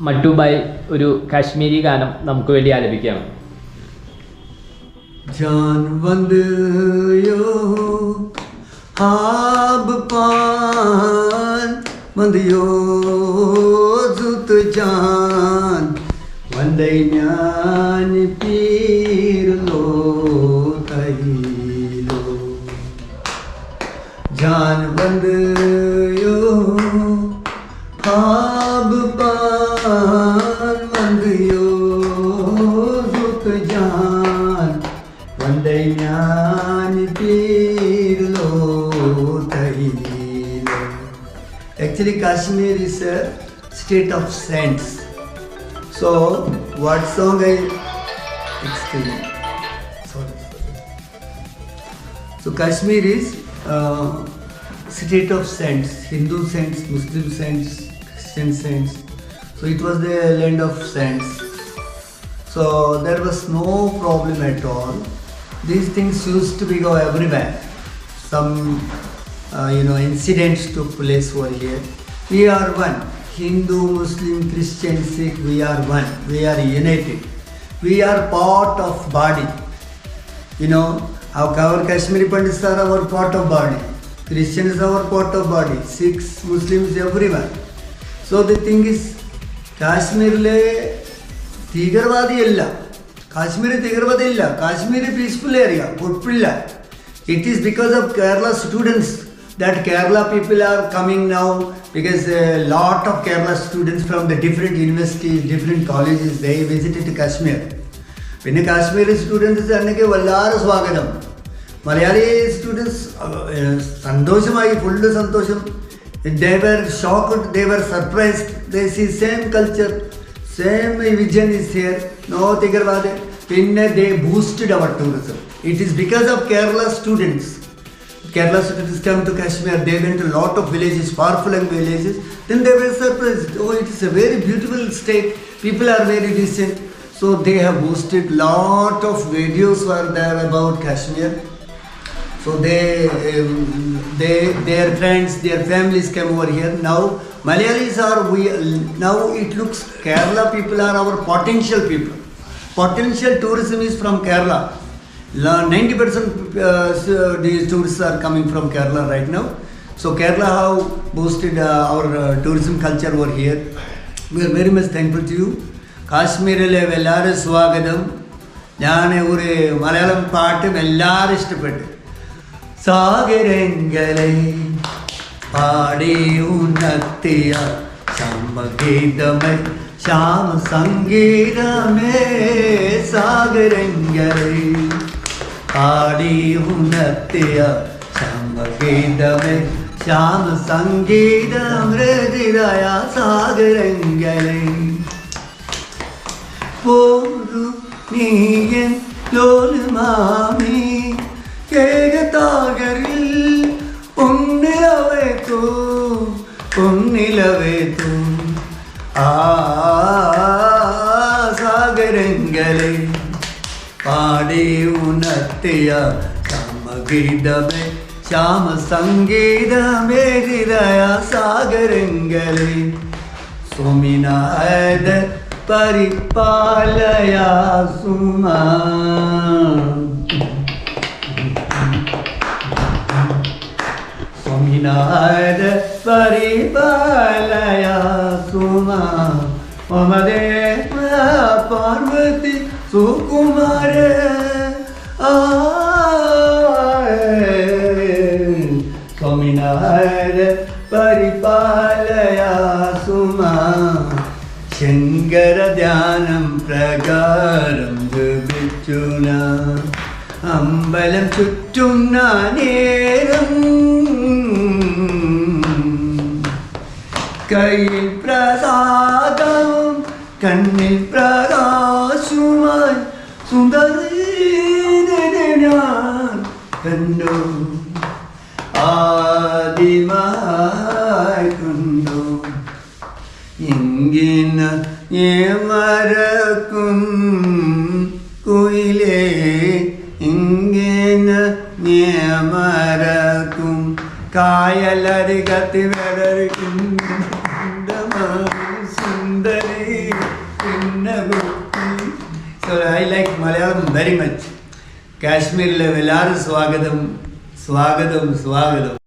മട്ടുബായ് ഒരു കാശ്മീരി ഗാനം നമുക്ക് വേണ്ടി ആലപിക്കുകയാണ്. जान बंद यो आब पान बंद यो जुत जान वंदे ज्ञान पीर लो तैलो जान बंद यो आब पान बंद यो जुत जान वंदे ज्ञान पीर लो तैलो. Actually, Kashmir is a state of saints. So, what song I explain? Sorry. So, Kashmir is state of saints, Hindu saints, Muslim saints, Christian saints. So, it was the land of saints. So, there was no problem at all. These things used to be go everywhere. Some incidents took place over here. We are one. Hindu, Muslim, Christian, Sikh, we are one. We are united. We are part of body. Our Kashmiri Pandits are our part of body. Christians are our part of body. Sikhs, Muslims, everyone. So the thing is, Kashmirle Tigarvadi Kashmiri Tigarvadi Kashmiri peaceful area, good pillar. It is because of Kerala students that Kerala people are coming now, because a lot of Kerala students from the different universities, different colleges, they visited Kashmir. When Kashmiri students anneke vallara swagatham. Malayali students santoshamayi, full santosham. They were shocked, they were surprised. They see same culture, same vision is here. No Tigarvade. They boosted our tourism. It is because of Kerala students. Kerala students come to Kashmir. They went to a lot of villages, far-flung villages. Then they were surprised. Oh, it is a very beautiful state. People are very decent. So they have boosted. Lot of videos were there about Kashmir. So their friends, their families came over here. Now Malayalis now it looks Kerala people are our potential people. Potential tourism is from Kerala. 90% these tourists are coming from Kerala right now. So Kerala have boosted our tourism culture over here. We are very much thankful to you. Kashmirile vellare swagatham. ഞാൻ ഒരു മലയാളം പാട്ടും എല്ലാവരും ഇഷ്ടപ്പെട്ടു. സാഗരങ്ങളെ പാടി ഉണർത്തിയ സമഗീതമേ ശ്യാമ സംഗീതമേ സാഗരങ്ങളെ പാടി ഉണർത്തിയ സമഗീതമേ ശ്യാമ സംഗീതമൃതിരായ സാഗരങ്ങളെ പോരു നീയൻ ലോലമാമി കേകതാകരിൽ ഒന്നിലവേത്തു സാഗരങ്ങളെ പാടി ഉണർത്തിയ സമഗീതമേ ശ്യാമ സംഗീതമേരിതയ സാഗരങ്ങളെ സുമിനായത പരിപാലയ സുമാ സുമിനായത പരിപാലയ സുമാ മമദേ പാർവതി സുകുമാര സ്വാമിനാര പരിപാലയ സുമാ ശങ്കര ധ്യാനം പ്രകാരം ജപിച്ചുന അമ്പലം ചുറ്റും നേരം കയ്യിൽ പ്രസാദം കണ്ണിൽ പ്രകാശുമായി സുന്ദരീനെ ഞാൻ കണ്ടു ആദിമായി കണ്ടു ഇങ്ങനെ മറക്കും കുയിലേ ഇങ്ങനെ മറക്കും കായലരികത്തി വരക്കും സുന്ദര So I like Malayalam very much. കാശ്മീരിലെ എല്ലാവരും സ്വാഗതം സ്വാഗതം സ്വാഗതം.